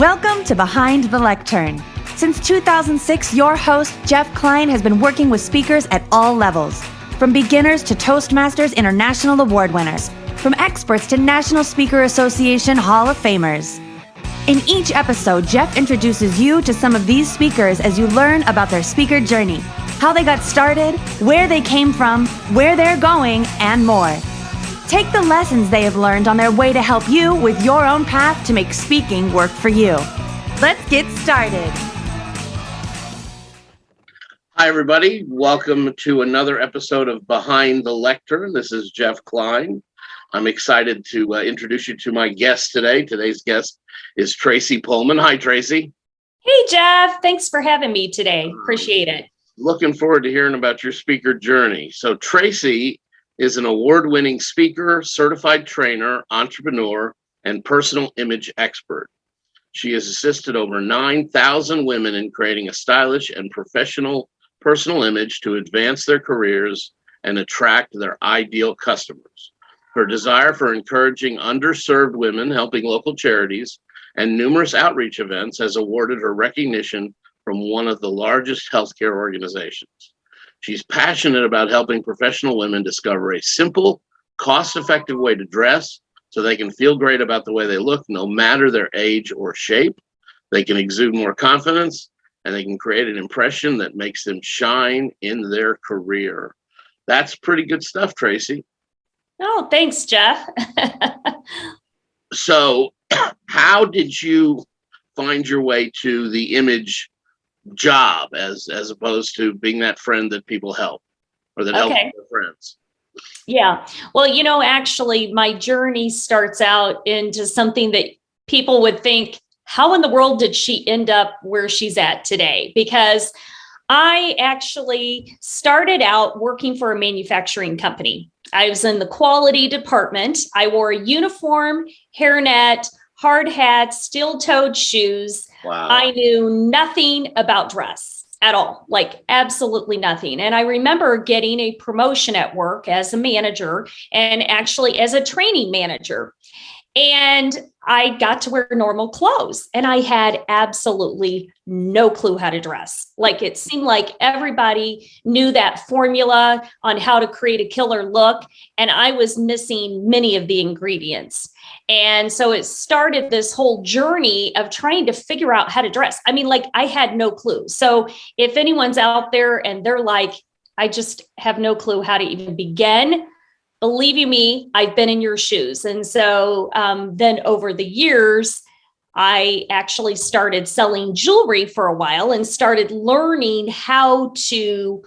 Welcome to Behind the Lectern. Since 2006, your host, Jeff Klein, has been working with speakers at all levels, from beginners to Toastmasters International Award winners, from experts to National Speaker Association Hall of Famers. In each episode, Jeff introduces you to some of these speakers as you learn about their speaker journey, how they got started, where they came from, where they're going, and more. Take the lessons they have learned on their way to help you with your own path to make speaking work for you. Let's get started. Hi, everybody. Welcome to another episode of Behind the Lectern. This is Jeff Klein. I'm excited to introduce you to my guest today. Today's guest is Tracy Pohlmann. Hi, Tracy. Hey, Jeff. Thanks for having me today. Appreciate it. Looking forward to hearing about your speaker journey. So Tracy is an award-winning speaker, certified trainer, entrepreneur, and personal image expert. She has assisted over 9,000 women in creating a stylish and professional personal image to advance their careers and attract their ideal customers. Her desire for encouraging underserved women, helping local charities, and numerous outreach events has awarded her recognition from one of the largest healthcare organizations. She's passionate about helping professional women discover a simple, cost-effective way to dress so they can feel great about the way they look, no matter their age or shape. They can exude more confidence, and they can create an impression that makes them shine in their career. That's pretty good stuff, Tracy. Oh, thanks, Jeff. So how did you find your way to the image job as opposed to being that friend that people help or that help their friends? Yeah. Well, actually, my journey starts out into something that people would think, how in the world did she end up where she's at today? Because I actually started out working for a manufacturing company. I was in the quality department. I wore a uniform, hairnet, hard hat, steel-toed shoes. Wow. I knew nothing about dress at all, like absolutely nothing. And I remember getting a promotion at work as a manager and actually as a training manager. And I got to wear normal clothes and I had absolutely no clue how to dress. Like it seemed like everybody knew that formula on how to create a killer look. And I was missing many of the ingredients. And so it started this whole journey of trying to figure out how to dress. I mean, like I had no clue. So if anyone's out there and they're like, I just have no clue how to even begin, believe you me, I've been in your shoes. And so then over the years, I actually started selling jewelry for a while and started learning how to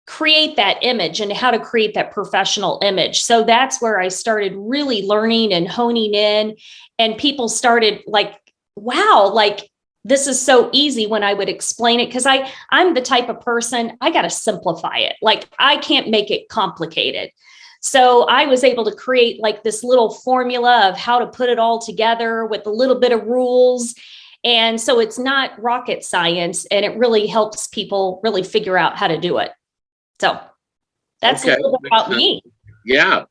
create that image and how to create that professional image. So that's where I started really learning and honing in. And people started like, wow, like this is so easy when I would explain it. Because I'm the type of person, I got to simplify it. Like I can't make it complicated. So I was able to create like this little formula of how to put it all together with a little bit of rules. And so it's not rocket science, and it really helps people really figure out how to do it. So that's a little bit about me. Yeah.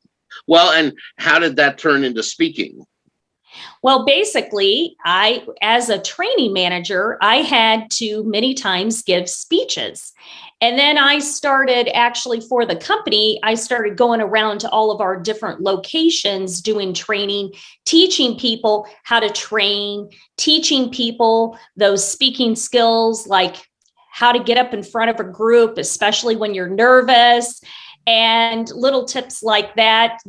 Well, and how did that turn into speaking? Well, basically, as a training manager, I had to many times give speeches. And then I started actually for the company, I started going around to all of our different locations doing training, teaching people how to train, teaching people those speaking skills, like how to get up in front of a group, especially when you're nervous, and little tips like that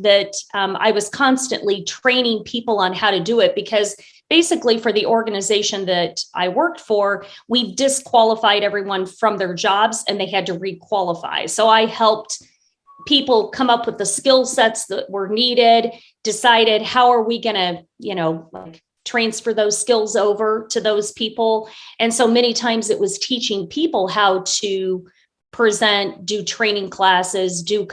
I was constantly training people on how to do it, because basically for the organization that I worked for, we disqualified everyone from their jobs and they had to re-qualify. So I helped people come up with the skill sets that were needed, decided how are we going to, like transfer those skills over to those people. And so many times it was teaching people how to present, do training classes, do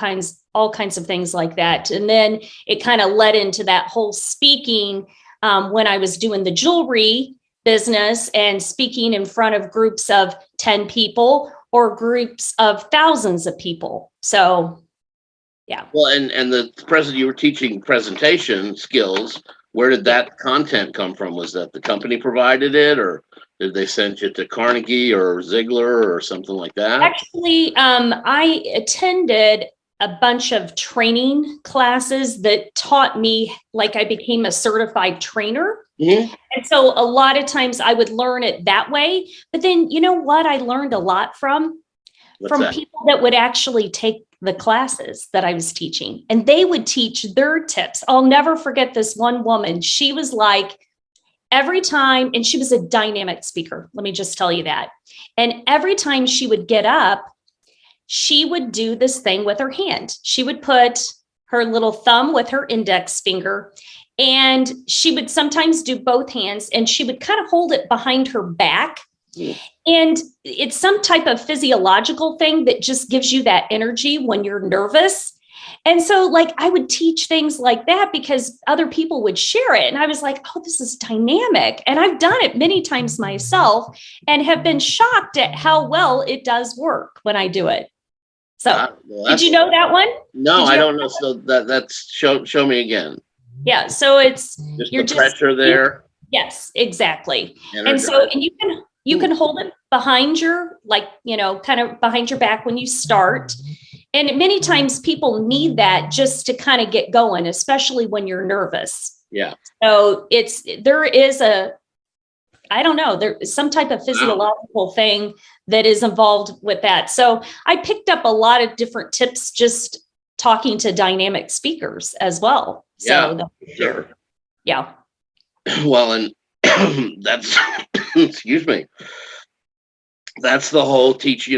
all kinds of things like that. And then it kind of led into that whole speaking when I was doing the jewelry business and speaking in front of groups of 10 people or groups of thousands of people. So, yeah. Well, and the you were teaching presentation skills, where did that content come from? Was that the company provided it, or did they send you to Carnegie or Ziegler or something like that? Actually, I attended a bunch of training classes that taught me, like I became a certified trainer. Mm-hmm. And so a lot of times I would learn it that way. But then, you know what I learned a lot from? What's that? People that would actually take the classes that I was teaching, and they would teach their tips. I'll never forget this one woman. She was like, every time, and she was a dynamic speaker. Let me just tell you that. And every time she would get up, she would do this thing with her hand. She would put her little thumb with her index finger, and she would sometimes do both hands, and she would kind of hold it behind her back. Yeah. And it's some type of physiological thing that just gives you that energy when you're nervous. And so, like, I would teach things like that because other people would share it. And I was like, oh, this is dynamic. And I've done it many times myself and have been shocked at how well it does work when I do it. So did you know that one? No, I don't know. So that's show me again. Yeah. So it's just the pressure there. Yes, exactly. Energize. And so, and you can hold it behind your, like, kind of behind your back when you start. And many times people need that just to kind of get going, especially when you're nervous. Yeah. So there's some type of physiological thing that is involved with that. So I picked up a lot of different tips just talking to dynamic speakers as well. Yeah, sure. Yeah. Well, and that's, excuse me, that's the whole teach,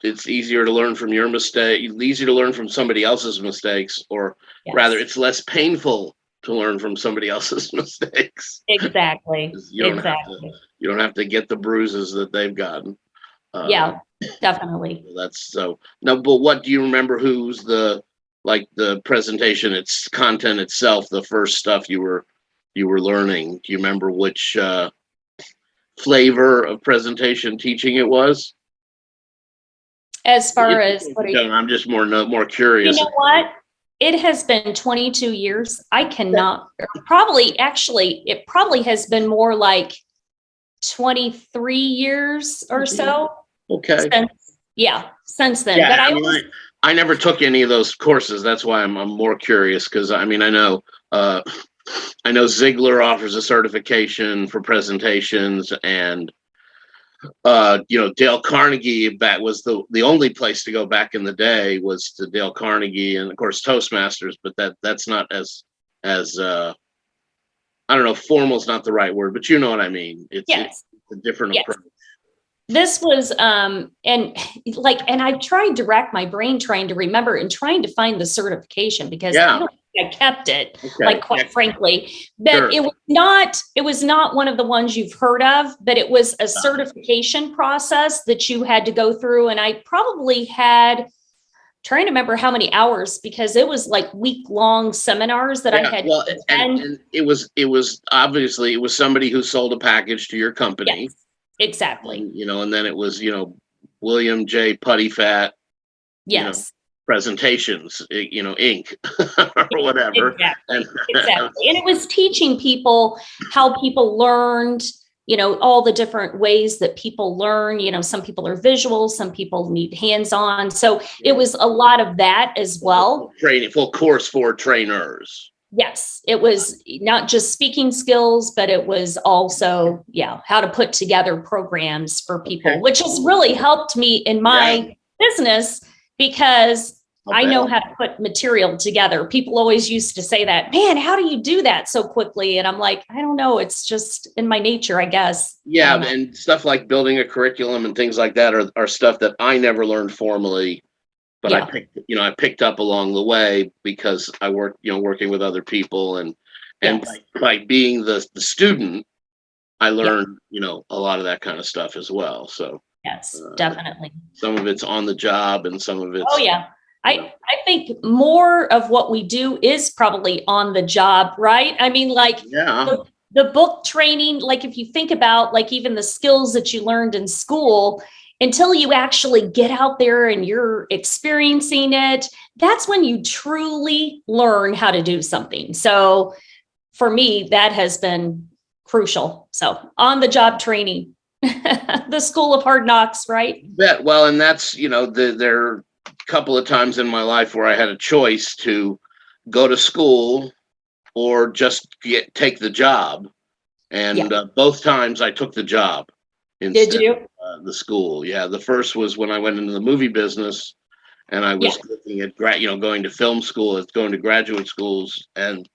it's easier to learn from your mistake, easier to learn from somebody else's mistakes, or rather it's less painful to learn from somebody else's mistakes. Exactly. You don't have to get the bruises that they've gotten. Yeah, definitely. That's so no, but what do you remember? Who's the presentation, its content itself, the first stuff you were learning? Do you remember which flavor of presentation teaching it was? As far as I'm just more curious. You know what? It has been 22 years. I cannot it probably has been more like 23 years or so. Okay. Since then. Yeah, But I never took any of those courses. That's why I'm more curious, because I know Ziegler offers a certification for presentations, and Dale Carnegie, that was the only place to go back in the day, was to Dale Carnegie, and of course Toastmasters, but that's not as I don't know, formal is not the right word, but you know what I mean. It's a different approach. This was, and I tried to rack my brain trying to remember and trying to find the certification, because I don't think I kept it, quite frankly. But it was not one of the ones you've heard of, but it was a certification process that you had to go through. And I probably had, trying to remember how many hours, because it was like week-long seminars that I had. Well, and it was obviously, it was somebody who sold a package to your company. Yes. Exactly. And then it was, William J. Putty Fat. Yes. Presentations, Inc. or whatever. Exactly. And it was teaching people how people learned, all the different ways that people learn. Some people are visual, some people need hands-on. So it was a lot of that as well. Full course for trainers. Yes, it was not just speaking skills, but it was also, how to put together programs for people, which has really helped me in my business, because I know how to put material together. People always used to say that, man, how do you do that so quickly? And I'm like, I don't know. It's just in my nature, I guess. Yeah. And stuff like building a curriculum and things like that are stuff that I never learned formally. But I picked up along the way, because I work, working with other people, and by being the student, I learned, a lot of that kind of stuff as well. So yes, definitely. Some of it's on the job, and some of it's. Oh yeah, I think more of what we do is probably on the job, right? I mean, the book training, like if you think about like even the skills that you learned in school, until you actually get out there and you're experiencing it, that's when you truly learn how to do something. So for me, that has been crucial. So on the job training, the school of hard knocks, right? Well, and that's, there are a couple of times in my life where I had a choice to go to school or just take the job. And both times I took the job instead Did you? of the school. Yeah, the first was when I went into the movie business, and I was looking at going to film school, going to graduate schools, and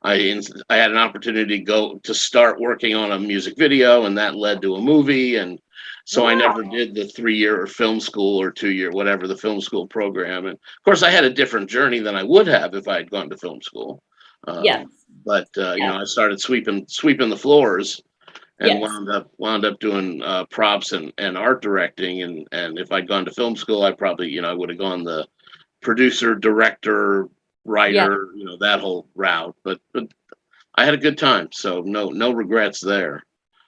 I had an opportunity to start working on a music video, and that led to a movie. And so I never did the 3-year film school or 2-year, whatever, the film school program. And of course, I had a different journey than I would have if I had gone to film school. But I started sweeping the floors, and wound up doing props and art directing. And if I'd gone to film school, I probably I would have gone the producer, director, writer, that whole route. But I had a good time, so no regrets there.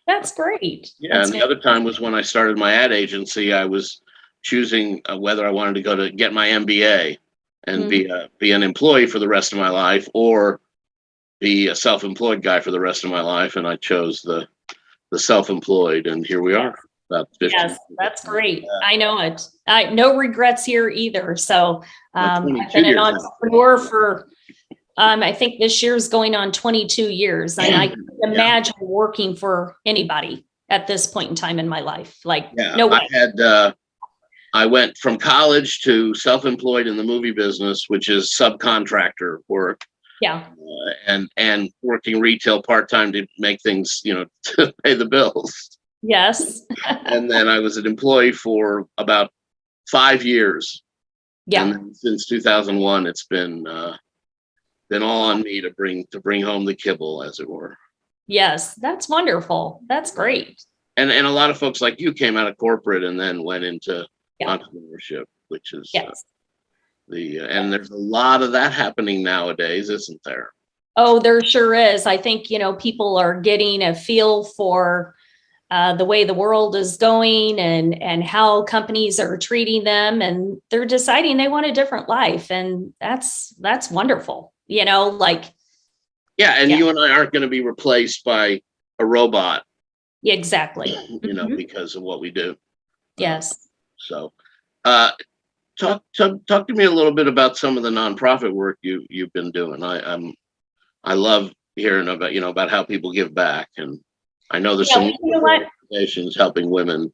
That's great. Yeah, and the other time was when I started my ad agency. I was choosing whether I wanted to get my MBA and be an employee for the rest of my life, or be a self-employed guy for the rest of my life, and I chose the self-employed, and here we are. About 15 yes, that's great. I know it. No regrets here either. So I've been an entrepreneur for I think this year's going on 22 years, and I can imagine working for anybody at this point in time in my life. No way. I went from college to self-employed in the movie business, which is subcontractor work. Yeah. And working retail part-time to make things, to pay the bills. Yes. And then I was an employee for about 5 years. Yeah. And then since 2001, it's been all on me to bring home the kibble, as it were. Yes, that's wonderful. That's great. And a lot of folks like you came out of corporate and then went into entrepreneurship, which is and there's a lot of that happening nowadays, isn't there? Oh, there sure is. I think, people are getting a feel for the way the world is going and how companies are treating them, and they're deciding they want a different life. And that's wonderful, Yeah. And you and I aren't going to be replaced by a robot. Exactly. Because of what we do. Yes. So, talk to me a little bit about some of the nonprofit work you've been doing. I love hearing about how people give back, and I know there's some organizations helping women.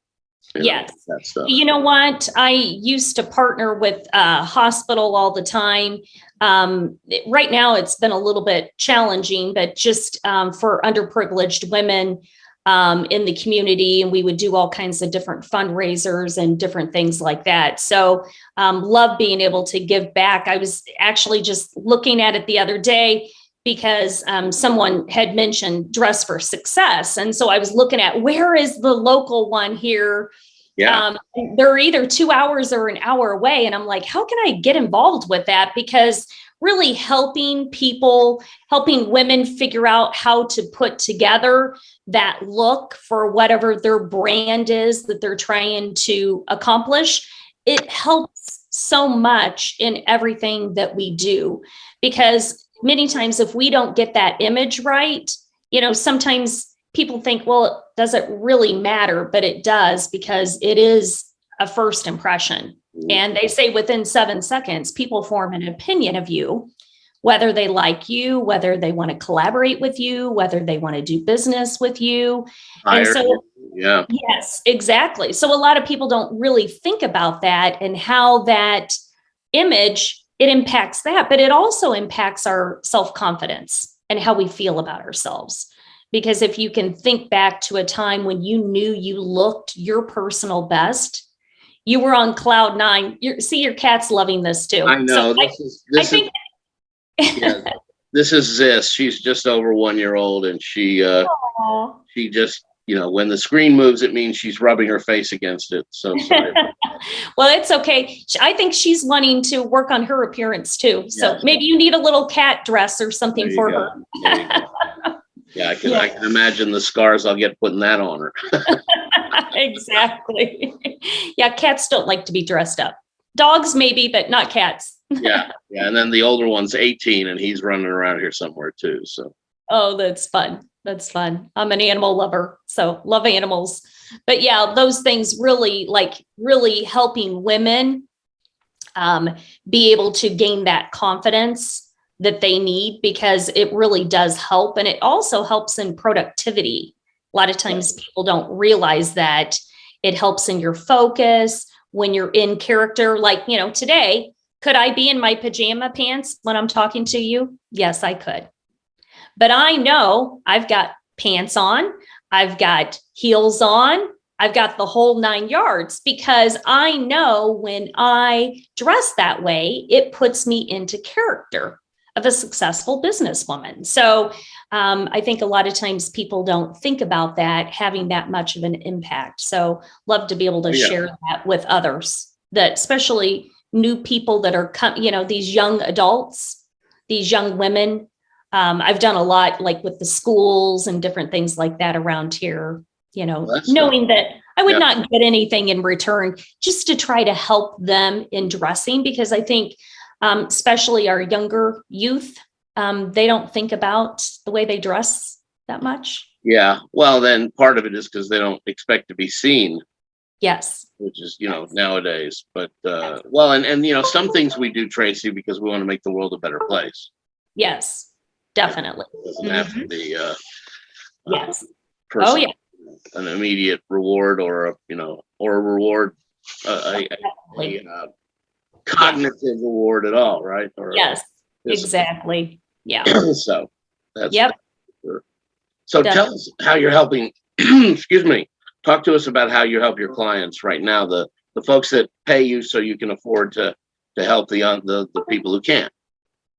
Yes. That stuff. You know what? I used to partner with a hospital all the time. Right now, it's been a little bit challenging, but just for underprivileged women in the community, and we would do all kinds of different fundraisers and different things like that. So love being able to give back. I was actually just looking at it the other day because someone had mentioned Dress for Success. And so I was looking at where is the local one here. Yeah. They're either 2 hours or an hour away. And I'm like, how can I get involved with that? Because really helping women figure out how to put together that look for whatever their brand is that they're trying to accomplish. It helps so much in everything that we do, because many times if we don't get that image right, sometimes people think, well, does it really matter? But it does, because it is a first impression. And they say within 7 seconds, people form an opinion of you, whether they like you, whether they want to collaborate with you, whether they want to do business with you. And so, yes, exactly. So a lot of people don't really think about that and how that image, it impacts that, but it also impacts our self-confidence and how we feel about ourselves. Because if you can think back to a time when you knew you looked your personal best, you were on cloud nine. Your cat's loving this too. I know. This is Zis. She's just over 1 year old, and she just, when the screen moves, it means she's rubbing her face against it. So sorry. Well, it's okay. I think she's wanting to work on her appearance too. So maybe you need a little cat dress or something for her. Yeah, I can imagine the scars I'll get putting that on her. Exactly. Yeah, cats don't like to be dressed up. Dogs maybe, but not cats. Yeah. And then the older one's 18, and he's running around here somewhere too. So Oh, that's fun. That's fun. I'm an animal lover, so love animals. But yeah, those things really helping women be able to gain that confidence that they need, because it really does help. And it also helps in productivity. A lot of times people don't realize that it helps in your focus when you're in character. Like, today, could I be in my pajama pants when I'm talking to you? Yes, I could. But I know I've got pants on, I've got heels on, I've got the whole 9 yards, because I know when I dress that way, it puts me into character of a successful businesswoman. So I think a lot of times people don't think about that having that much of an impact. So love to be able to share that with others, that especially new people that are, these young adults, these young women. I've done a lot like with the schools and different things like that around here, knowing that I would not get anything in return, just to try to help them in dressing, because I think especially our younger youth, they don't think about the way they dress that much. Yeah. Well, then part of it is because they don't expect to be seen. Yes. Which is, nowadays. But well, and some things we do, Tracy, because we want to make the world a better place. Yes, definitely. It doesn't have to be yes. An immediate reward or a reward, a cognitive reward at all, right? Or yes, exactly. Yeah. So that's sure. So tell us how you're helping. Excuse me. Talk to us about how you help your clients right now, the folks that pay you so you can afford to help the people who can't.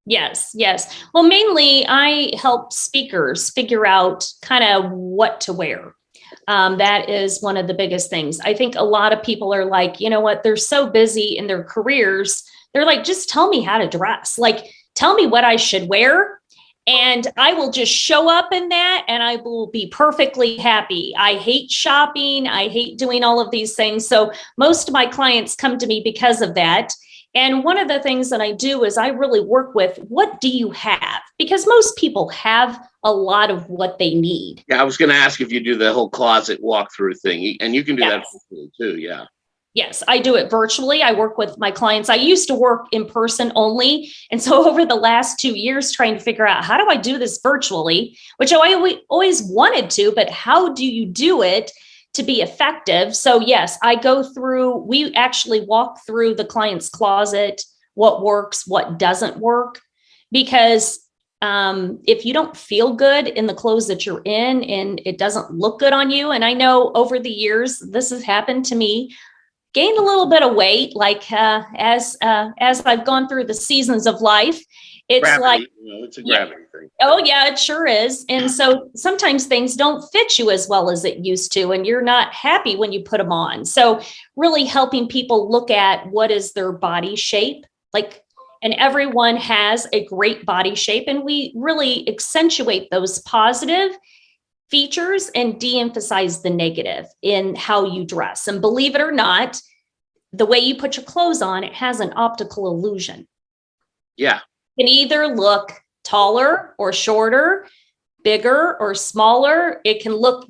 Yes. Well, mainly I help speakers figure out kind of what to wear. That is one of the biggest things. I think a lot of people are like, you know what, they're so busy in their careers. They're like, just tell me how to dress. Like, tell me what I should wear, and I will just show up in that and I will be perfectly happy. I hate shopping. I hate doing all of these things. So most of my clients come to me because of that. And one of the things that I do is I really work with, what do you have? Because most people have a lot of what they need. Yeah, I was going to ask if you do the whole closet walkthrough thing, and you can do that too. Yeah. Yes, I do it virtually. I work with my clients. I used to work in person only. And so over the last 2 years, trying to figure out, how do I do this virtually, which I always wanted to, but how do you do it to be effective? So yes, we actually walk through the client's closet, what works, what doesn't work, because if you don't feel good in the clothes that you're in and it doesn't look good on you, and I know over the years, this has happened to me, gained a little bit of weight, like as I've gone through the seasons of life. It's gravity, it's a gravity thing. Oh yeah, it sure is. And so sometimes things don't fit you as well as it used to, and you're not happy when you put them on. So really helping people look at what is their body shape, and everyone has a great body shape, and we really accentuate those positive features and de-emphasize the negative in how you dress. And believe it or not, the way you put your clothes on, it has an optical illusion. Yeah. You can either look taller or shorter, bigger or smaller. It can look,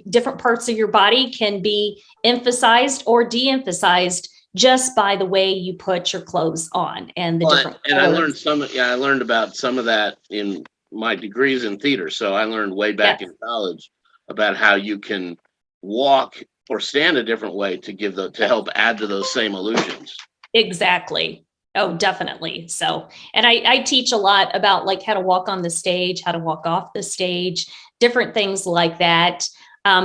different parts of your body can be emphasized or de-emphasized just by the way you put your clothes on and the different colors. I learned about some of that in my degrees in theater. So I learned way back in college about how you can walk or stand a different way to help add to those same illusions. Exactly. Oh, definitely. So, and I teach a lot about how to walk on the stage, how to walk off the stage, different things like that.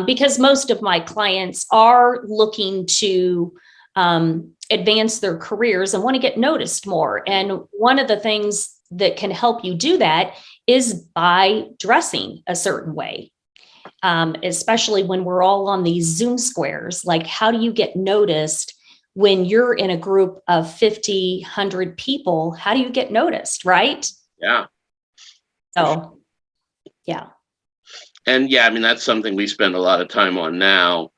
Because most of my clients are looking to advance their careers and want to get noticed more. And one of the things that can help you do that is by dressing a certain way, especially when we're all on these Zoom squares. Like, how do you get noticed when you're in a group of 50, 100 people? How do you get noticed, right? Yeah. So, yeah. And yeah, I mean, that's something we spend a lot of time on now,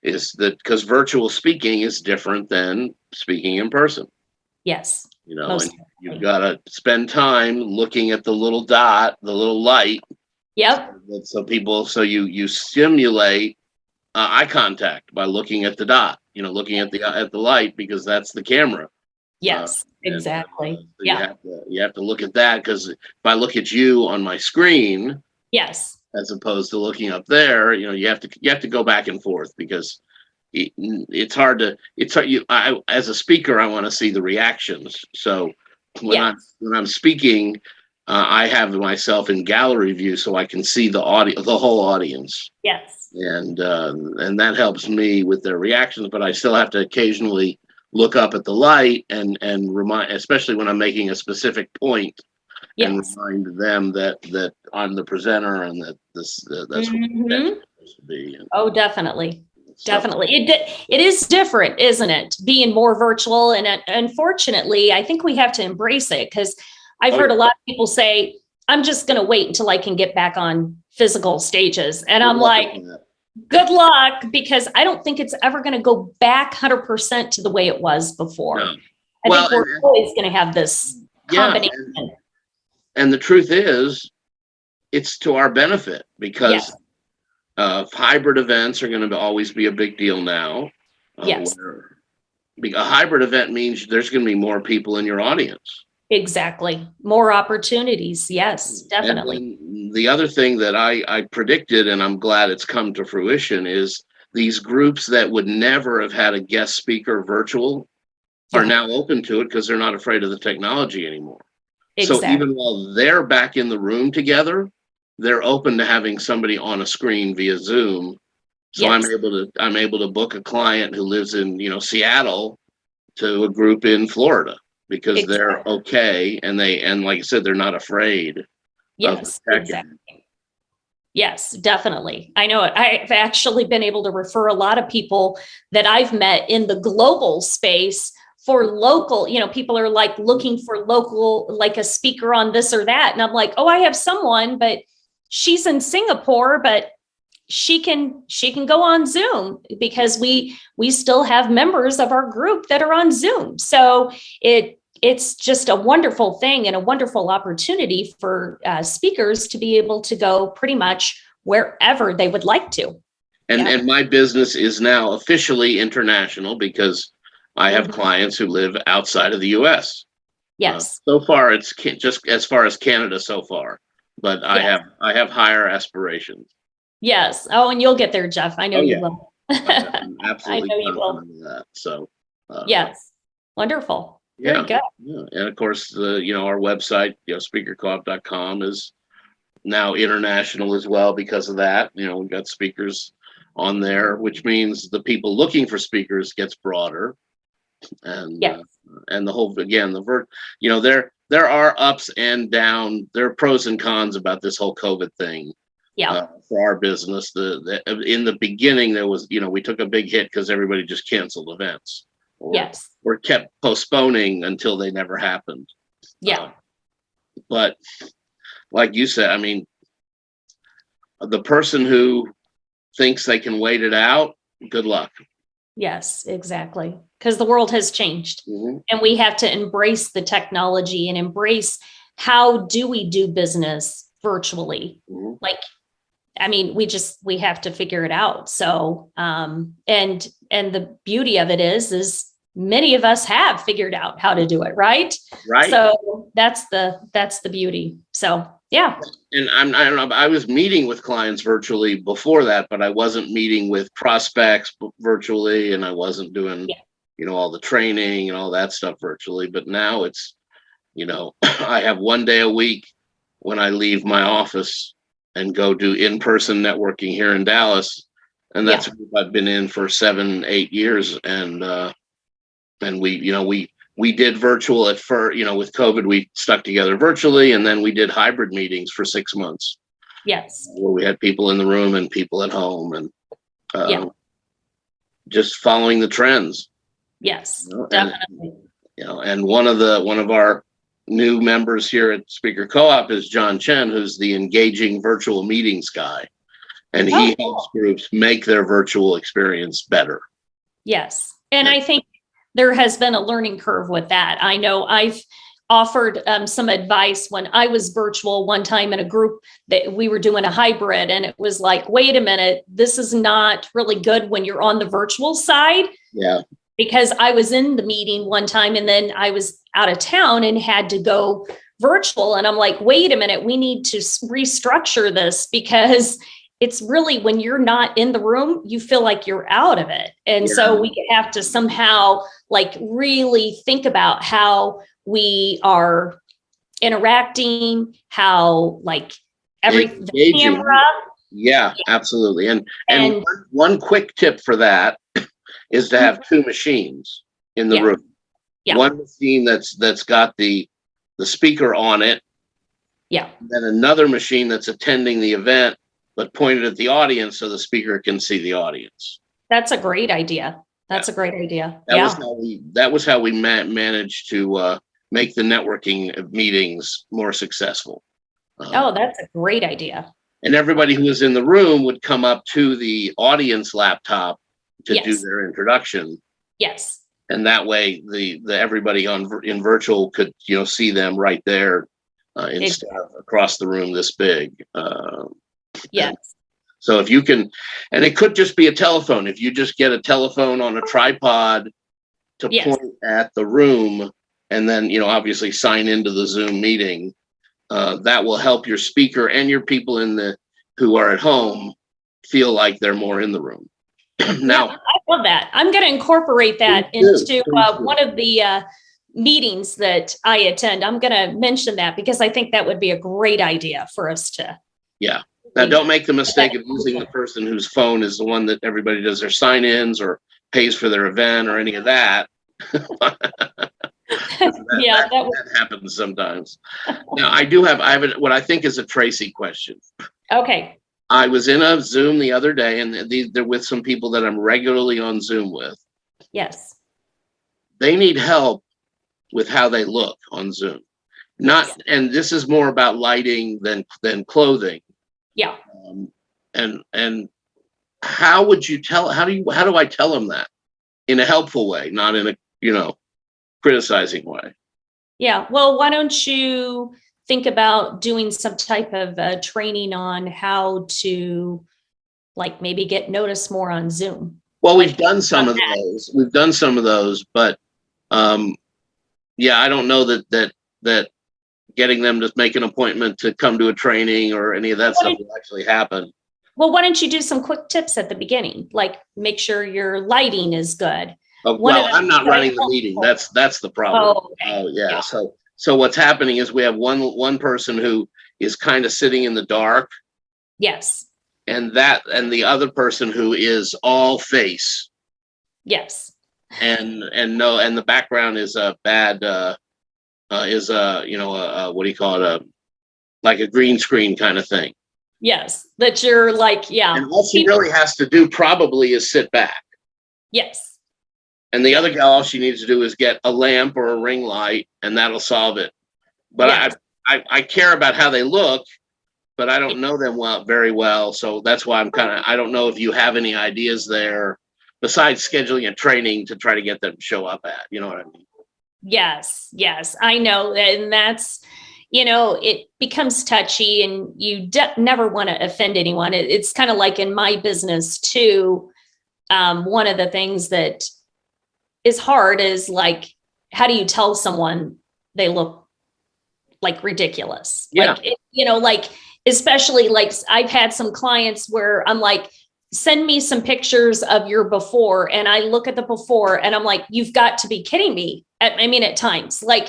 is that because virtual speaking is different than speaking in person. Yes. And you've got to spend time looking at the little dot, the little light, Yep. So you simulate eye contact by looking at the dot, looking at the light, because that's the camera. Yes, And exactly. so you have to look at that, because if I look at you on my screen, Yes. as opposed to looking up there, you have to go back and forth, because it's hard to as a speaker, I want to see the reactions. So when Yes. I'm speaking, I have myself in gallery view, so I can see the whole audience, Yes. and that helps me with their reactions. But I still have to occasionally look up at the light and remind, especially when I'm making a specific point, and Yes. remind them that I'm the presenter, and that that's what it's supposed to be. Oh, definitely. So, Definitely. It is different, isn't it? Being more virtual. And unfortunately, I think we have to embrace it, because I've heard a lot of people say, I'm just going to wait until I can get back on physical stages. And I'm like, good luck, because I don't think it's ever going to go back 100% to the way it was before. No. I think we're always going to have this combination. And the truth is, it's to our benefit, because hybrid events are going to always be a big deal now. Yes. A hybrid event means there's going to be more people in your audience. Exactly. More opportunities. Yes, definitely. And the other thing that I predicted, and I'm glad it's come to fruition, is these groups that would never have had a guest speaker virtual are now open to it, because they're not afraid of the technology anymore. Exactly. So even while they're back in the room together, they're open to having somebody on a screen via Zoom. So I'm able to book a client who lives in, Seattle, to a group in Florida, because they're okay, and like I said, they're not afraid. Yes, exactly. Yes, definitely. I know it. I've actually been able to refer a lot of people that I've met in the global space for local, people are like looking for local, like a speaker on this or that. And I'm like, oh, I have someone, but she's in Singapore, but she can go on Zoom, because we still have members of our group that are on Zoom. So it's just a wonderful thing, and a wonderful opportunity for speakers to be able to go pretty much wherever they would like to. And my business is now officially international, because I have clients who live outside of the U.S. Yes. So far, it's just as far as Canada so far, but I have higher aspirations. Yes. Oh, and you'll get there, Jeff. I know you will. I'm absolutely I know you will. confident of that. So yes, wonderful. Very good. Yeah. And of course, our website, speakercoop.com, is now international as well because of that. We've got speakers on there, which means the people looking for speakers gets broader. And and the whole, again, there are ups and downs. There are pros and cons about this whole COVID thing. For our business, in the beginning, there was, we took a big hit because everybody just canceled events. Or kept postponing until they never happened. But like you said, I mean, the person who thinks they can wait it out, good luck. Yes, exactly. Because the world has changed, and we have to embrace the technology and embrace, how do we do business virtually? Like, I mean, we have to figure it out. So, and the beauty of it is many of us have figured out how to do it. Right. So that's the beauty. So, yeah. And I don't know, I was meeting with clients virtually before that, but I wasn't meeting with prospects virtually, and I wasn't doing, all the training and all that stuff virtually. But now it's, I have one day a week when I leave my office and go do in-person networking here in Dallas. And that's what I've been in for 7-8 years. And we did virtual at first, with COVID, we stuck together virtually, and then we did hybrid meetings for 6 months. Where we had people in the room and people at home, and just following the trends. Definitely. And one of our new members here at Speaker Co-op is Chen, who's the engaging virtual meetings guy, and he helps groups make their virtual experience better. And I think there has been a learning curve with that. I know I've offered some advice when I was virtual one time in a group that we were doing a hybrid, and it was like, wait a minute, this is not really good when you're on the virtual side. Yeah. Because I was in the meeting one time and then I was out of town and had to go virtual. And I'm like, wait a minute, we need to restructure this, because it's really, when you're not in the room, you feel like you're out of it. And so we have to somehow like really think about how we are interacting, how like the camera. Yeah, absolutely. And one quick tip for that is to have two machines in the room. Yeah. One machine that's got the speaker on it. Yeah. Then another machine that's attending the event, but pointed at the audience so the speaker can see the audience. That's a great idea. That's a great idea. That was how we managed to make the networking meetings more successful. That's a great idea. And everybody who was in the room would come up to the audience laptop to do their introduction. Yes. And that way the everybody in virtual could, see them right there instead of across the room this big. Yes. So if you can, and it could just be a telephone. If you just get a telephone on a tripod to point at the room, and then, obviously sign into the Zoom meeting, that will help your speaker and your people who are at home feel like they're more in the room. Now, I love that. I'm going to incorporate that into one of the meetings that I attend. I'm going to mention that because I think that would be a great idea for us to. Yeah. Now, don't make the mistake of using the person whose phone is the one that everybody does their sign-ins or pays for their event or any of that. That happens sometimes. Now, I have what I think is a Tracy question. Okay. I was in a Zoom the other day, and they're with some people that I'm regularly on Zoom with. Yes. They need help with how they look on Zoom. And this is more about lighting than clothing. Yeah. And how would you how do I tell them that in a helpful way, not in a, criticizing way? Yeah. Well, why don't you think about doing some type of training on how to like maybe get noticed more on Zoom? Well, we've done some of those. We've done some of those, but I don't know that getting them to make an appointment to come to a training or any of that stuff will actually happen. Well, why don't you do some quick tips at the beginning? Like make sure your lighting is good. Well, I'm not running the meeting. That's the problem. Oh, okay. Yeah. So what's happening is we have one person who is kind of sitting in the dark. Yes. And the other person who is all face. Yes. And the background is a bad what do you call it, like a green screen kind of thing. Yes, that you're like, and all she really has to do probably is sit back. Yes. And the other gal, all she needs to do is get a lamp or a ring light, and that'll solve it. But I care about how they look, but I don't know them very well, so that's why I don't know if you have any ideas there besides scheduling a training to try to get them to show up at. You know what I mean? Yes, I know. And that's, it becomes touchy and you never want to offend anyone. It's kind of like in my business too. One of the things that is hard is like, how do you tell someone they look like ridiculous? Yeah. Like, especially like I've had some clients where I'm like, send me some pictures of your before. And I look at the before and I'm like, you've got to be kidding me. At times, like,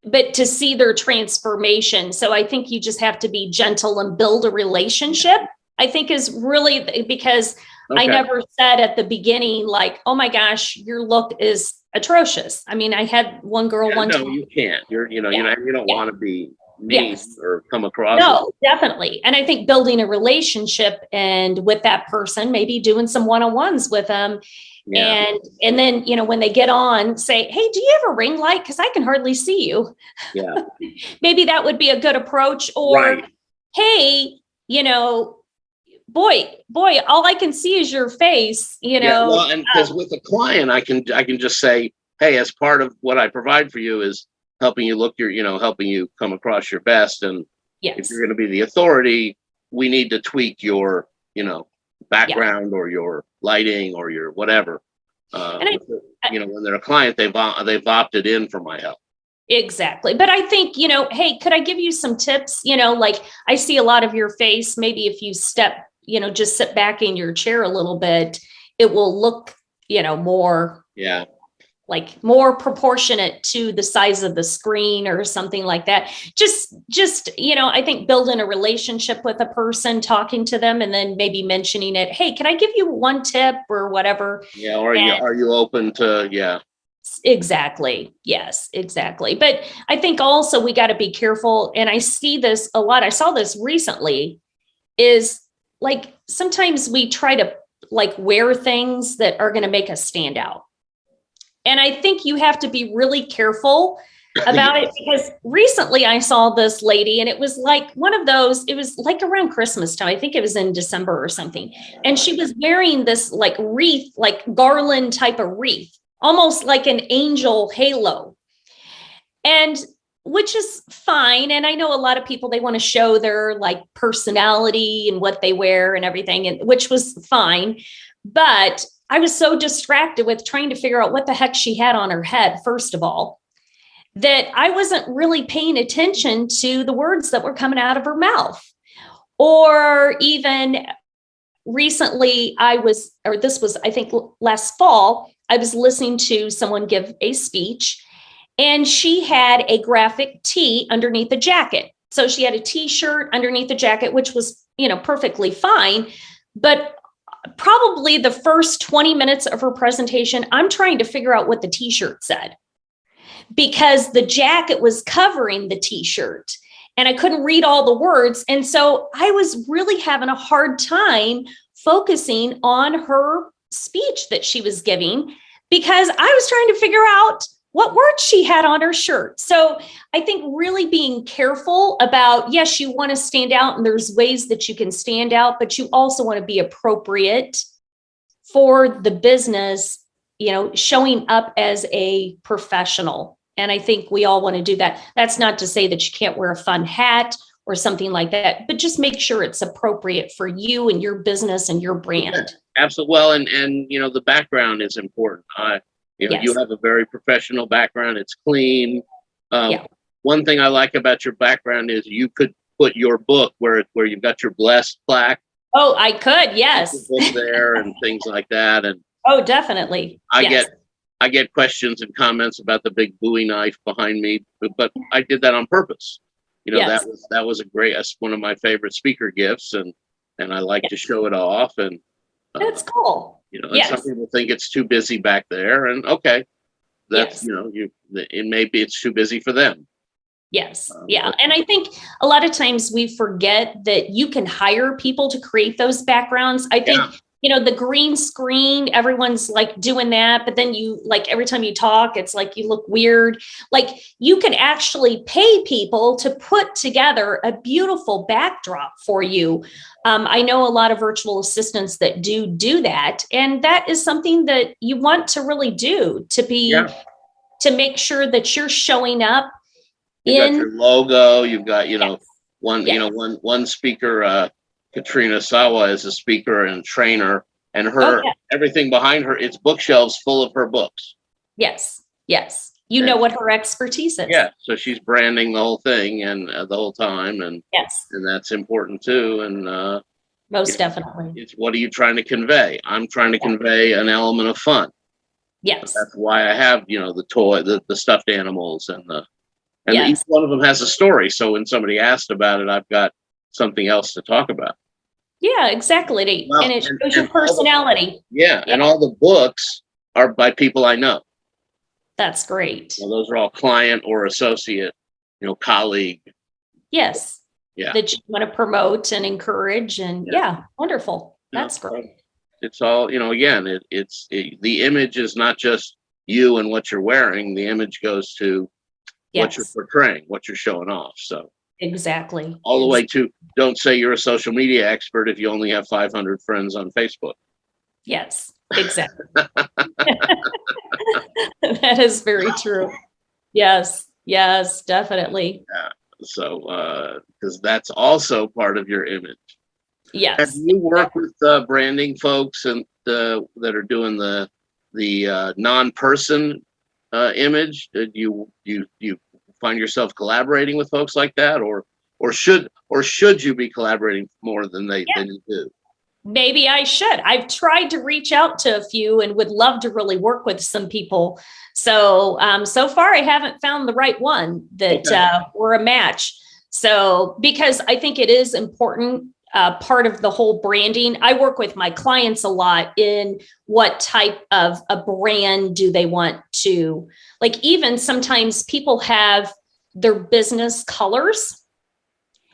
but to see their transformation. So I think you just have to be gentle and build a relationship, I think is really, because I never said at the beginning, like, oh my gosh, your look is atrocious. I mean, I had one girl one time. No, you can't. You don't want to be mean or come across. No, definitely. And I think building a relationship and with that person, maybe doing some one-on-ones with them. Yeah. And then, when they get on, say, hey, do you have a ring light? Because I can hardly see you. Yeah. Maybe that would be a good approach. Or, hey, boy, all I can see is your face, Yeah, well, and because with a client, I can just say, hey, as part of what I provide for you is helping you look your, helping you come across your best. And if Yes. you're going to be the authority, we need to tweak your, Yeah. background or your lighting or your whatever. And When they're a client, they've opted in for my help. Exactly. But I think, hey, could I give you some tips? Like I see a lot of your face. Maybe if you just sit back in your chair a little bit, it will look, more more proportionate to the size of the screen or something like that. Just, I think building a relationship with a person, talking to them, and then maybe mentioning it. Hey, can I give you one tip or whatever? Yeah. Or are you open to, Exactly. Yes, exactly. But I think also we got to be careful. And I see this a lot. I saw this recently is like, sometimes we try to like wear things that are going to make us stand out. And I think you have to be really careful about it, because recently I saw this lady and it was like one of those, it was like around Christmas time. I think it was in December or something. And she was wearing this like wreath, like garland type of wreath, almost like an angel halo. And which is fine. And I know a lot of people, they want to show their like personality and what they wear and everything, and which was fine. But I was so distracted with trying to figure out what the heck she had on her head, first of all, that I wasn't really paying attention to the words that were coming out of her mouth. Or even recently, this was, I think last fall, I was listening to someone give a speech, and she had a graphic tee underneath the jacket. So she had a t-shirt underneath the jacket, which was, perfectly fine. But probably the first 20 minutes of her presentation, I'm trying to figure out what the t-shirt said, because the jacket was covering the t-shirt and I couldn't read all the words. And so I was really having a hard time focusing on her speech that she was giving, because I was trying to figure out what words she had on her shirt. So I think really being careful about, yes, you want to stand out and there's ways that you can stand out, but you also want to be appropriate for the business, showing up as a professional. And I think we all want to do that. That's not to say that you can't wear a fun hat or something like that, but just make sure it's appropriate for you and your business and your brand. Absolutely. Well, and the background is important. Yes. You have a very professional background. It's clean. One thing I like about your background is you could put your book where you've got your blessed plaque. Oh, I could. Yes. Book there and things like that. And oh, definitely. I get questions and comments about the big Bowie knife behind me, but I did that on purpose. Yes. that was that's one of my favorite speaker gifts, and I like to show it off. And that's cool. And some people think it's too busy back there, and okay, that's maybe it's too busy for them. Yes. And I think a lot of times we forget that you can hire people to create those backgrounds. I think, the green screen, everyone's like doing that, but then you like every time you talk, it's like you look weird. Like you can actually pay people to put together a beautiful backdrop for you. I know a lot of virtual assistants that do that. And that is something that you want to really do to make sure that you're showing up. You got your logo. You've got, one speaker, Katrina Sawa is a speaker and trainer, and everything behind her, it's bookshelves full of her books. Yes. You know what her expertise is. Yeah. So she's branding the whole thing and the whole time. And and that's important too. And most definitely. It's what are you trying to convey? I'm trying to convey an element of fun. Yes. That's why I have, the toy, the stuffed animals and each one of them has a story. So when somebody asked about it, I've got something else to talk about. Yeah, exactly. Well, and it shows your personality. And all the books are by people I know. That's great. Those are all client or associate, colleague. Yes. Yeah. That you want to promote and encourage, and wonderful. That's great. It's all, again, it's the image is not just you and what you're wearing. The image goes to what you're portraying, what you're showing off. So exactly. All the way to don't say you're a social media expert if you only have 500 friends on Facebook. Yes, exactly. That is very true. Yes. Yes, definitely. Yeah. So, because that's also part of your image. Have Yes. you worked with branding folks and that are doing the non-person image? Did you find yourself collaborating with folks like that, or should you be collaborating more than you do? Maybe I should. I've tried to reach out to a few and would love to really work with some people. So, so far I haven't found the right one that we're a match. So, because I think it is important, part of the whole branding. I work with my clients a lot in what type of a brand do they want to, like, even sometimes people have their business colors.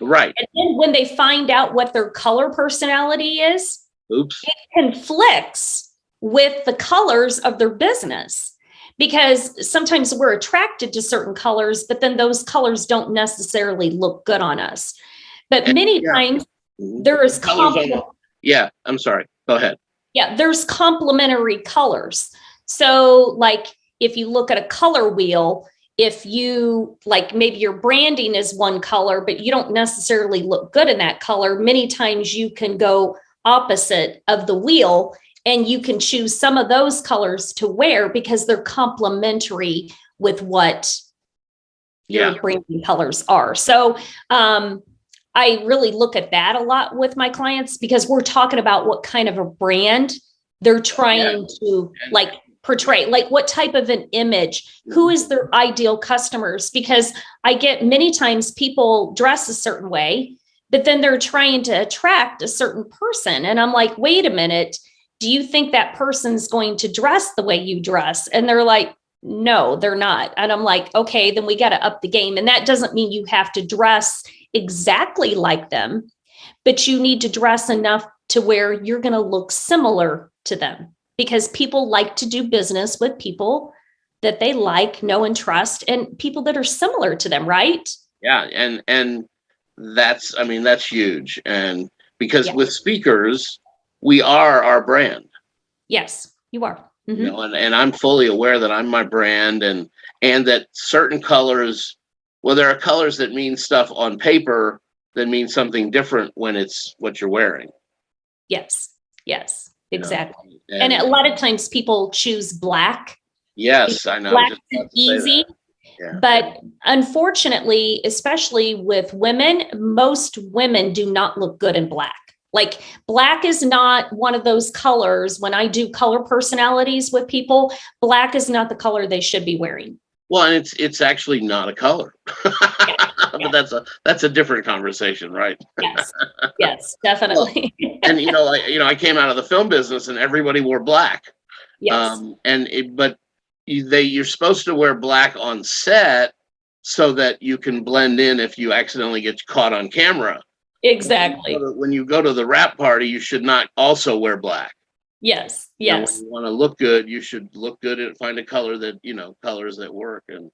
Right. And then when they find out what their color personality is, Oops. it conflicts with the colors of their business, because sometimes we're attracted to certain colors, but then those colors don't necessarily look good on us. But many times there is yeah, I'm sorry. Go ahead. Yeah, there's complementary colors. So, like, if you look at a color wheel, if you like, maybe your branding is one color, but you don't necessarily look good in that color, many times you can go opposite of the wheel and you can choose some of those colors to wear because they're complementary with what your branding colors are. So, I really look at that a lot with my clients because we're talking about what kind of a brand they're trying to like portray, like what type of an image, who is their ideal customers? Because I get many times people dress a certain way, but then they're trying to attract a certain person. And I'm like, wait a minute, do you think that person's going to dress the way you dress? And they're like, no, they're not. And I'm like, okay, then we got to up the game. And that doesn't mean you have to dress exactly like them, but you need to dress enough to where you're going to look similar to them, because people like to do business with people that they like, know, and trust, and people that are similar to them, right? Yeah, and that's, I mean, that's huge. And because with speakers, we are our brand. Yes, you are. Mm-hmm. You know, and I'm fully aware that I'm my brand, and that certain colors, well, there are colors that mean stuff on paper that mean something different when it's what you're wearing. Yes, exactly. You know? And a lot of times people choose black. Yes, I know. Black is easy. Yeah. But unfortunately, especially with women, most women do not look good in black. Like, black is not one of those colors. When I do color personalities with people, black is not the color they should be wearing. Well, and it's actually not a color. But that's a different conversation, right? Yes, definitely. Well, and I came out of the film business and everybody wore black. Yes. But you're supposed to wear black on set so that you can blend in if you accidentally get caught on camera. Exactly. When you go to the wrap party, you should not also wear black. Yes. When you want to look good, you should look good and find a color that, colors that work. And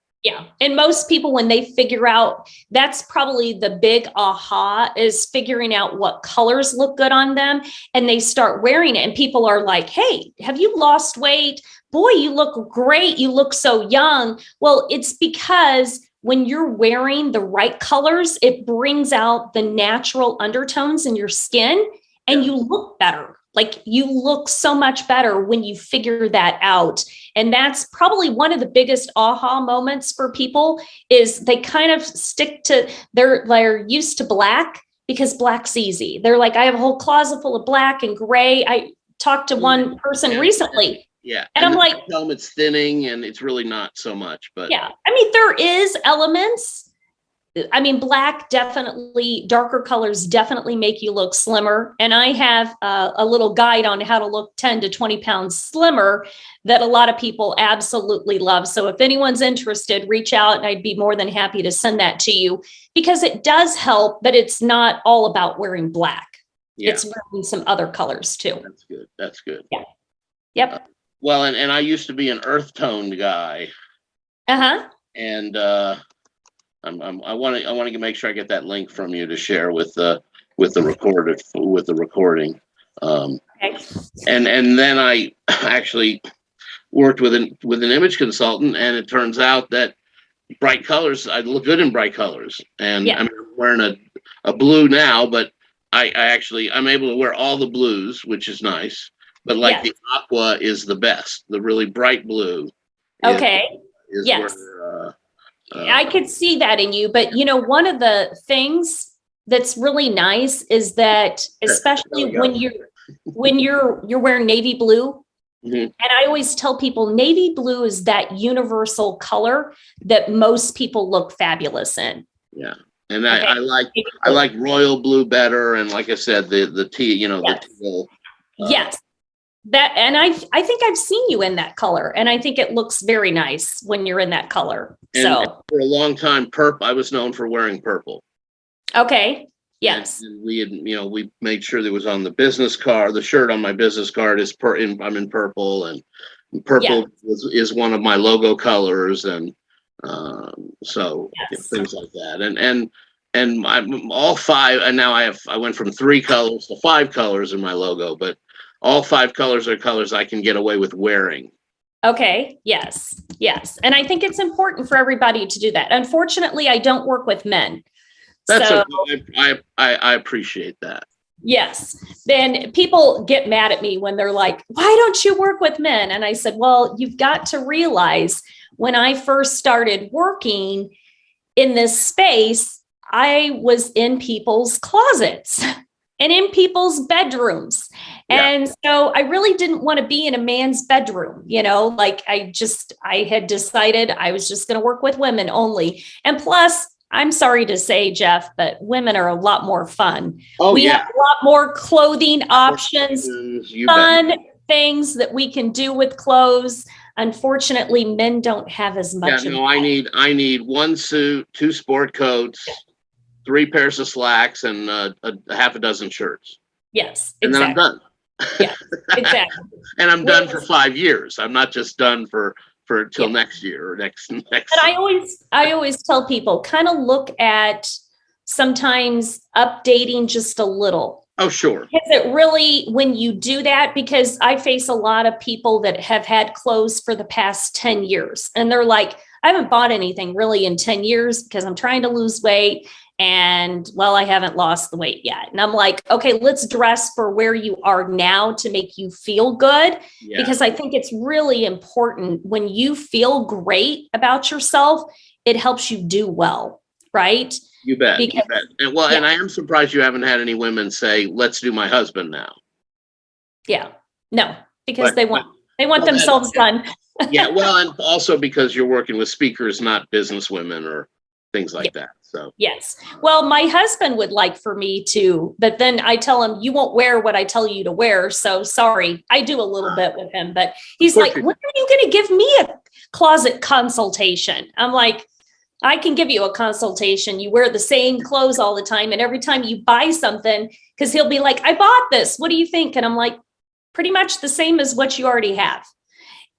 most people, when they figure out, that's probably the big aha, is figuring out what colors look good on them, and they start wearing it. And people are like, hey, have you lost weight? Boy, you look great. You look so young. Well, it's because when you're wearing the right colors, it brings out the natural undertones in your skin, and you look better. Like, you look so much better when you figure that out. And that's probably one of the biggest aha moments for people, is they kind of stick to they're used to black because black's easy. They're like, I have a whole closet full of black and gray. I talked to one person recently. Yeah. And I'm like, it's thinning and it's really not so much, but yeah, I mean, there is elements. I mean, black definitely, darker colors definitely make you look slimmer. And I have a little guide on how to look 10 to 20 pounds slimmer that a lot of people absolutely love. So if anyone's interested, reach out and I'd be more than happy to send that to you, because it does help, but it's not all about wearing black. Yeah. It's wearing some other colors too. That's good. Yeah. Yep. Well, and I used to be an earth toned guy. And I want to make sure I get that link from you to share with the recording. Okay. And then I actually worked with an image consultant, and it turns out that bright colors. I look good in bright colors, and Yeah. I'm wearing a blue now, but I'm able to wear all the blues, which is nice. But like the aqua is the best. The really bright blue. Okay. Is Yes. where, I could see that in you, but one of the things that's really nice is that, especially when you're wearing navy blue. Mm-hmm. And I always tell people navy blue is that universal color that most people look fabulous in. Yeah. And I like royal blue better. And like I said, the tea, the teal. Yes. That, and I think I've seen you in that color, and I think it looks very nice when you're in that color. And so for a long time, I was known for wearing purple. Okay. Yes. And we had, we made sure that it was on the business card. The shirt on my business card is I'm in purple, and purple is one of my logo colors, and things like that. And I'm all five, and now I went from 3 colors to 5 colors in my logo, but all 5 colors are colors I can get away with wearing. Okay. Yes. Yes. And I think it's important for everybody to do that. Unfortunately, I don't work with men. That's okay. I appreciate that. Yes. Then people get mad at me when they're like, why don't you work with men? And I said, well, you've got to realize when I first started working in this space, I was in people's closets and in people's bedrooms. Yeah. And so I really didn't want to be in a man's bedroom, like I had decided I was just going to work with women only. And plus, I'm sorry to say, Jeff, but women are a lot more fun. We have a lot more clothing options, fun things that we can do with clothes. Unfortunately, men don't have as much. Yeah, no, I need 1 suit, 2 sport coats, 3 pairs of slacks, and a half a dozen shirts. Yes, and then I'm done. Yeah, exactly. And I'm done for 5 years. I'm not just done for till next year or next. But I always tell people, kind of look at sometimes updating just a little. Oh, sure. Because it really, when you do that, because I face a lot of people that have had clothes for the past 10 years, and they're like, I haven't bought anything really in 10 years because I'm trying to lose weight. And I haven't lost the weight yet. And I'm like, okay, let's dress for where you are now to make you feel good. Yeah. Because I think it's really important when you feel great about yourself, it helps you do well. Right. You bet. You bet. And and I am surprised you haven't had any women say, let's do my husband now. Yeah, no, because they want themselves done. Yeah. Well, and also because you're working with speakers, not business women or things like that. So yes. Well, my husband would like for me to, but then I tell him, you won't wear what I tell you to wear. So sorry, I do a little bit with him, but he's like, when are you going to give me a closet consultation? I'm like, I can give you a consultation. You wear the same clothes all the time. And every time you buy something, because he'll be like, I bought this. What do you think? And I'm like, pretty much the same as what you already have.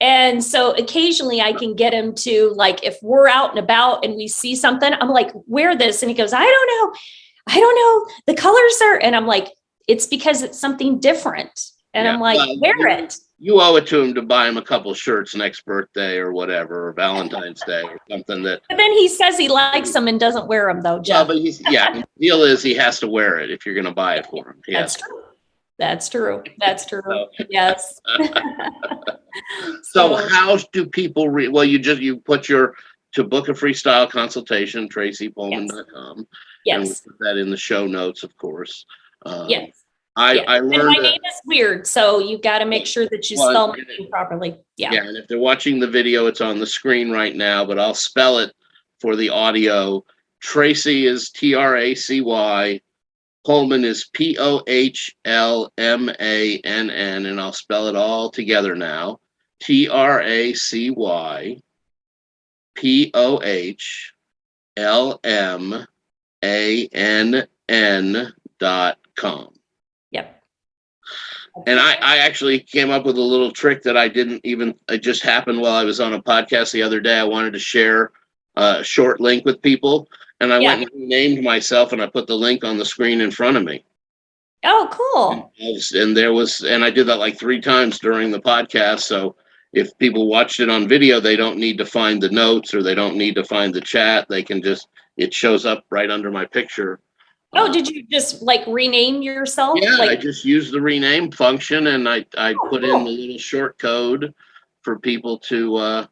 And so occasionally I can get him to, like, if we're out and about and we see something, I'm like, wear this. And he goes, I don't know. The colors are, and I'm like, it's because it's something different. And I'm like, wear it. You owe it to him to buy him a couple shirts next birthday or whatever, or Valentine's Day or something that. But then he says he likes them and doesn't wear them though, Jeff. But the deal is he has to wear it if you're going to buy it for him. That's true. Yes. So how do people you put to book a freestyle consultation, tracypohlmann.com. Yes. And we'll put that in the show notes, of course. Yes. I learned and my name is weird, so you've got to make sure that you spell my name properly. Yeah. Yeah, and if they're watching the video, it's on the screen right now, but I'll spell it for the audio. Tracy is Tracy. Pohlmann is Pohlmann, and I'll spell it all together now. TracyPohlmann.com. Yep. And I actually came up with a little trick that it just happened while I was on a podcast the other day. I wanted to share a short link with people. And I went and named myself, and I put the link on the screen in front of me. Oh, cool. And I did that like 3 times during the podcast. So if people watched it on video, they don't need to find the notes or they don't need to find the chat. They can just, it shows up right under my picture. Oh, did you just like rename yourself? Yeah, like, I just use the rename function, and I put in cool. the little short code for people to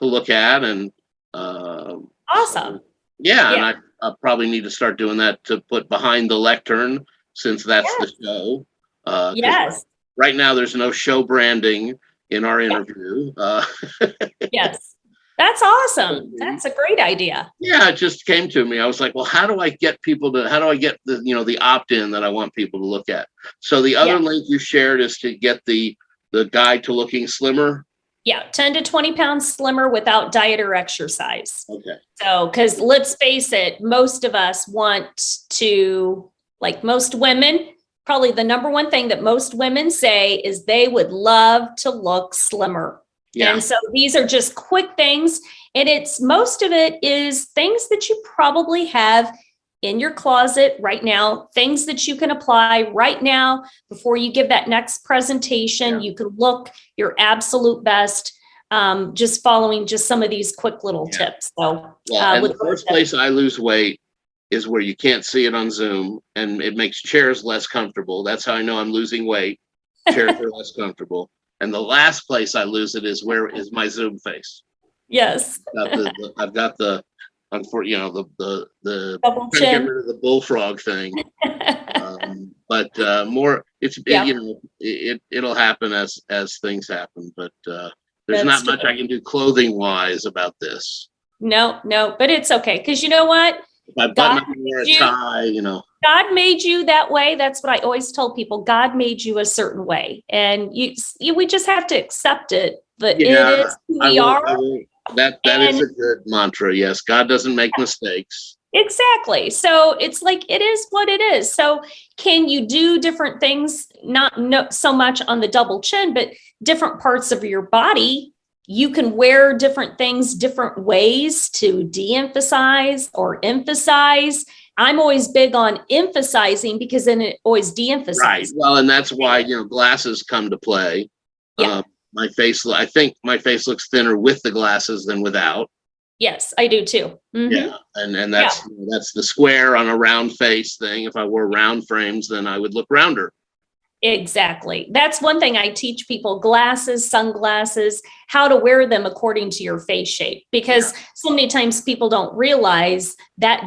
look at, and Awesome. yeah, and I probably need to start doing that to put behind the lectern, since that's Yes. the show. 'Cause Yes. right now there's no show branding in our interview. Yes. That's awesome. That's a great idea. Yeah, it just came to me. I was like, well, how do I get the, the opt-in that I want people to look at? So the other link you shared is to get the guide to looking slimmer. Yeah, 10 to 20 pounds slimmer without diet or exercise. Okay. So, because let's face it, most of us want to, like most women, probably the number one thing that most women say is they would love to look slimmer. Yeah. And so these are just quick things. And most of it is things that you probably have in your closet right now, things that you can apply right now before you give that next presentation. You can look your absolute best, just following just some of these quick little tips. So, and the first place I lose weight is where you can't see it on Zoom, and it makes chairs less comfortable. That's how I know I'm losing weight. Chairs are less comfortable. And the last place I lose it is where is my Zoom face. Yes. I've got the double chin. Get rid of the bullfrog thing. But more, it'll happen as things happen. But there's not much I can do clothing wise about this. No, but it's okay, because you know what? If I button up and wear a tie, God made you that way. That's what I always tell people. God made you a certain way, and we just have to accept it. But it is who we are. That is a good mantra. Yes, God doesn't make mistakes. Exactly. So it's like, it is what it is. So can you do different things? Not so much on the double chin, but different parts of your body. You can wear different things, different ways to de-emphasize or emphasize. I'm always big on emphasizing, because then it always de-emphasizes. Right. Well, and that's why, glasses come to play. Yeah. I think my face looks thinner with the glasses than without. Yes, I do too. Mm-hmm. Yeah. And that's the square on a round face thing. If I wore round frames, then I would look rounder. Exactly. That's one thing I teach people: glasses, sunglasses, how to wear them according to your face shape, because so many times people don't realize that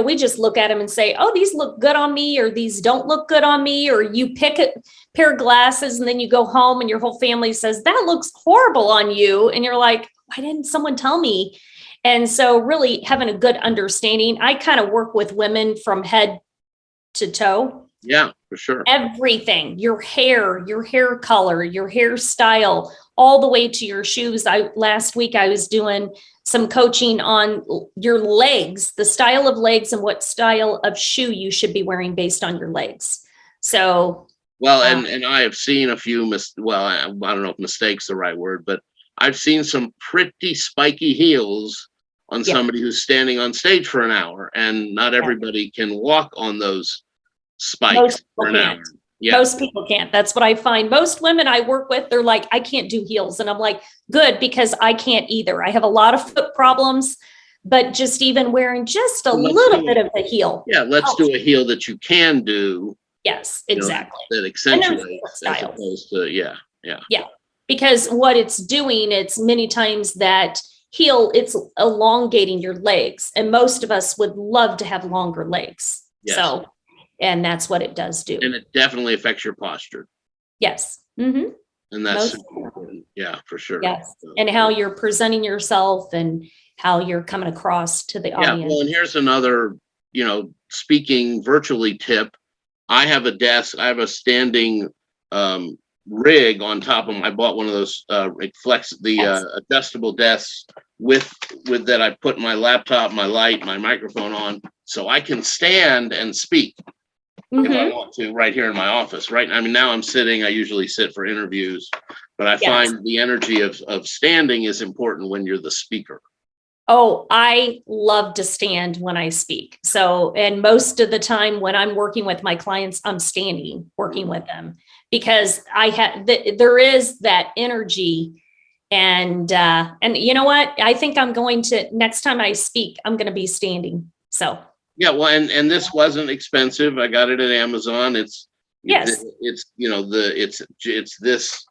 we just look at them and say, oh, these look good on me, or these don't look good on me. Or you pick a pair of glasses and then you go home and your whole family says, that looks horrible on you. And you're like, why didn't someone tell me? And so really having a good understanding. I kind of work with women from head to toe. Yeah, for sure. Everything, your hair color, your hairstyle, all the way to your shoes. Last week I was doing some coaching on your legs, the style of legs, and what style of shoe you should be wearing based on your legs. So, well, and I have seen a few, I don't know if mistake's the right word, but I've seen some pretty spiky heels on somebody who's standing on stage for an hour, and not everybody can walk on those spikes for an hour. Yeah. Most people can't. That's what I find. Most women I work with, they're like, I can't do heels. And I'm like, good, because I can't either. I have a lot of foot problems, but just even wearing just a little bit of the heel. Yeah, let's do a heel that you can do. Yes, exactly. That accentuates, as opposed to, yeah. Because what it's doing, it's many times that heel, it's elongating your legs. And most of us would love to have longer legs. Yes. So, and that's what it does do. And it definitely affects your posture. Yes. Mm-hmm. And that's important. Yeah, for sure. Yes. So, and how you're presenting yourself and how you're coming across to the audience. Yeah. Well, and here's another, speaking virtually tip. I have a standing rig on top of them. I bought one of those adjustable desks with that I put my laptop, my light, my microphone on, so I can stand and speak if I want to, right here in my office. Right. I mean, now I'm sitting. I usually sit for interviews, but I find the energy of standing is important when you're the speaker. Oh, I love to stand when I speak. So, and most of the time when I'm working with my clients, I'm standing, working with them, because there is that energy And you know what? I think I'm going to, next time I speak, I'm going to be standing. So. Yeah. Well, and this wasn't expensive. I got it at Amazon. Yes. It's, it's this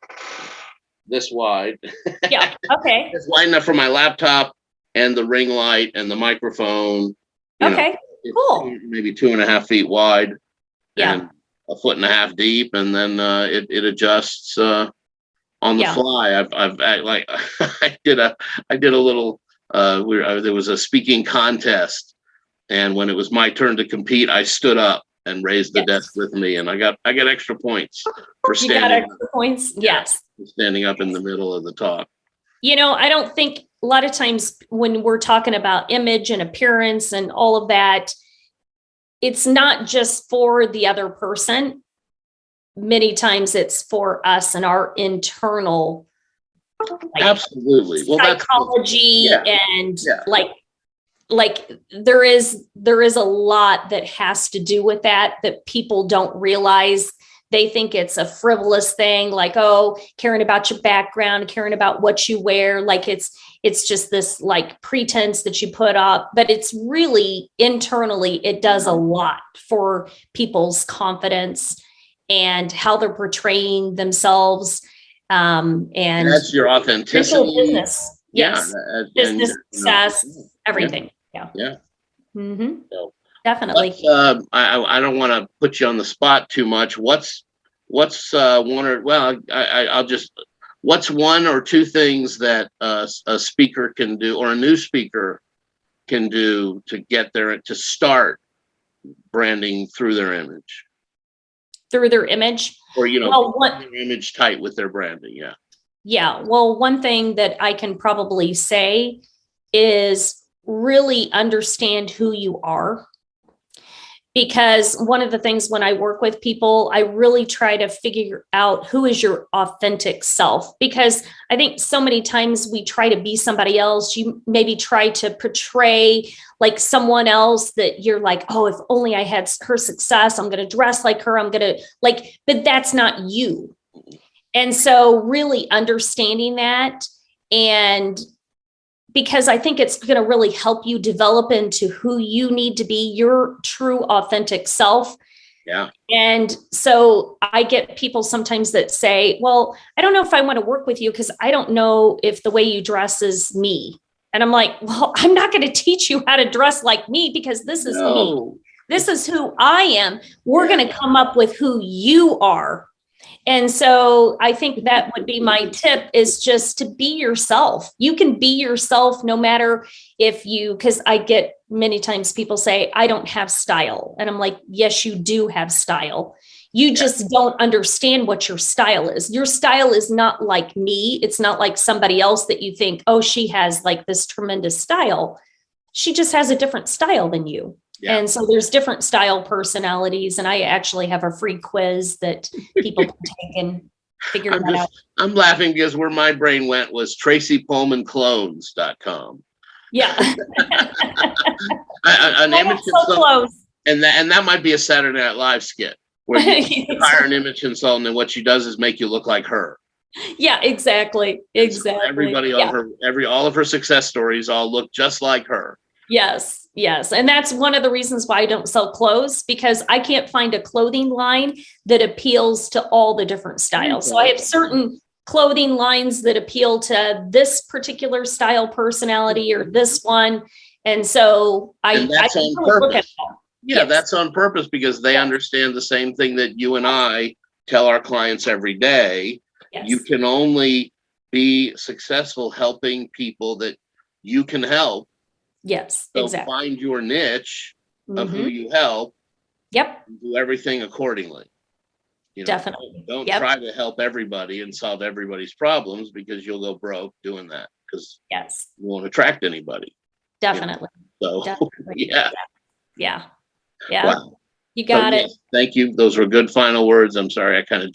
wide. Yeah. Okay. It's wide enough for my laptop and the ring light and the microphone. Okay. Cool. Maybe 2.5 feet wide. Yeah. And 1.5 feet deep, and then it adjusts on the fly. I did a little. There was a speaking contest, and when it was my turn to compete, I stood up and raised the desk with me, and I got extra points for standing. You got extra points. Yes. Standing up in the middle of the talk. I don't think a lot of times when we're talking about image and appearance and all of that, it's not just for the other person. Many times it's for us and our internal absolutely psychology and like there is a lot that has to do with that people don't realize. They think it's a frivolous thing, like, oh, caring about your background, caring about what you wear. Like it's just this like pretense that you put up, but it's really internally, it does a lot for people's confidence and how they're portraying themsells. And that's your authenticity. Business. Yes. Business success, everything. Yeah. Mm-hmm. So, definitely. I don't want to put you on the spot too much. What's what's one or two things that a speaker can do, or a new speaker can do, to get there, to start branding through their image? Through their image? Or, their image tight with their branding. Yeah. Yeah. Well, one thing that I can probably say is really understand who you are. Because one of the things when I work with people, I really try to figure out who is your authentic self. Because I think so many times we try to be somebody else. You maybe try to portray like someone else that you're like, oh, if only I had her success, I'm going to dress like her. I'm going to but that's not you. And so really understanding that, and because I think it's going to really help you develop into who you need to be, your true authentic self. Yeah. And so I get people sometimes that say, well, I don't know if I want to work with you because I don't know if the way you dress is me. And I'm like, well, I'm not going to teach you how to dress like me, because this is me. This is who I am. We're going to come up with who you are. And so I think that would be my tip, is just to be yourself. You can be yourself no matter because I get many times people say, I don't have style. And I'm like, yes, you do have style. You just don't understand what your style is. Your style is not like me. It's not like somebody else that you think, oh, she has like this tremendous style. She just has a different style than you. Yeah. And so there's different style personalities. And I actually have a free quiz that people can take and figure that out. I'm laughing because where my brain went was tracypohlmannclones.com. Yeah. An image so close. And that might be a Saturday Night Live skit where you hire an image consultant, and what she does is make you look like her. Yeah, exactly. So everybody on all of her success stories all look just like her. Yes. And that's one of the reasons why I don't sell clothes, because I can't find a clothing line that appeals to all the different styles. So I have certain clothing lines that appeal to this particular style personality or this one. And so that's on purpose. That's on purpose, because they understand the same thing that you and I tell our clients every day. Yes. You can only be successful helping people that you can help. Yes, so exactly. Find your niche of who you help. Yep. And do everything accordingly. Definitely. Don't try to help everybody and solve everybody's problems, because you'll go broke doing that, because you won't attract anybody. Definitely. So definitely. Yeah. Wow. You got it. Thank you. Those were good final words. I'm sorry I kind of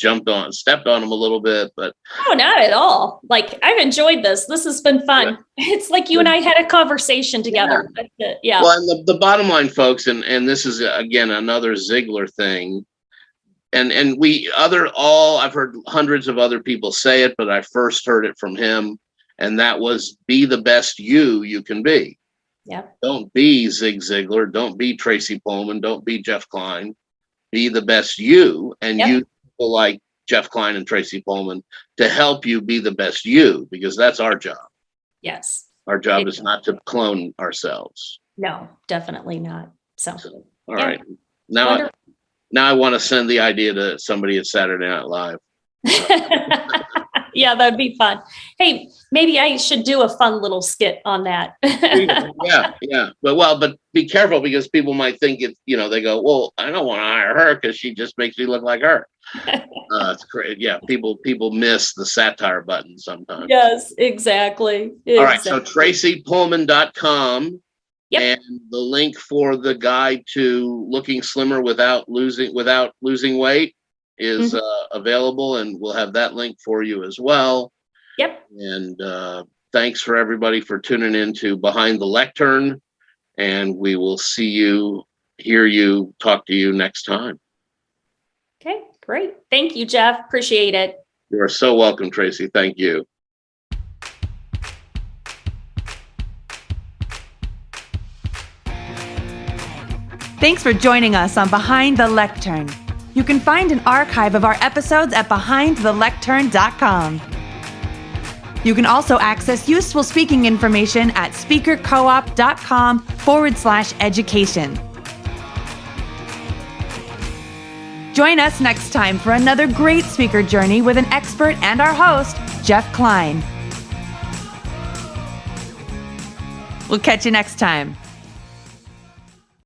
stepped on them a little bit, but no, not at all. Like, I've enjoyed this. This has been fun. Yeah. It's like you and I had a conversation together. Yeah. Well, and the bottom line, folks, and this is again another Ziegler thing. And I've heard hundreds of other people say it, but I first heard it from him. And that was be the best you can be. Yeah. Don't be Zig Ziglar. Don't be Tracy Pohlmann. Don't be Jeff Klein. Be the best you, and use people like Jeff Klein and Tracy Pohlmann to help you be the best you, because that's our job. Yes. Our job is not to clone ourselves. No, definitely not. So all right. Now I want to send the idea to somebody at Saturday Night Live. Yeah, that'd be fun. Hey, maybe I should do a fun little skit on that. Yeah. But be careful, because people might think they go, well, I don't want to hire her because she just makes me look like her. It's great. Yeah. People miss the satire button sometimes. Yes, exactly. All right. So tracypohlmann.com. Yep. And the link for the guide to looking slimmer without losing weight is available, and we'll have that link for you as well. Yep. And thanks for everybody for tuning in to Behind the Lectern, and we will see you, hear you, talk to you next time. Okay, great. Thank you, Jeff. Appreciate it. You are so welcome, Tracy. Thank you. Thanks for joining us on Behind the Lectern. You can find an archive of our episodes at behindthelectern.com. You can also access useful speaking information at speakercoop.com/education. Join us next time for another great speaker journey with an expert and our host, Jeff Klein. We'll catch you next time.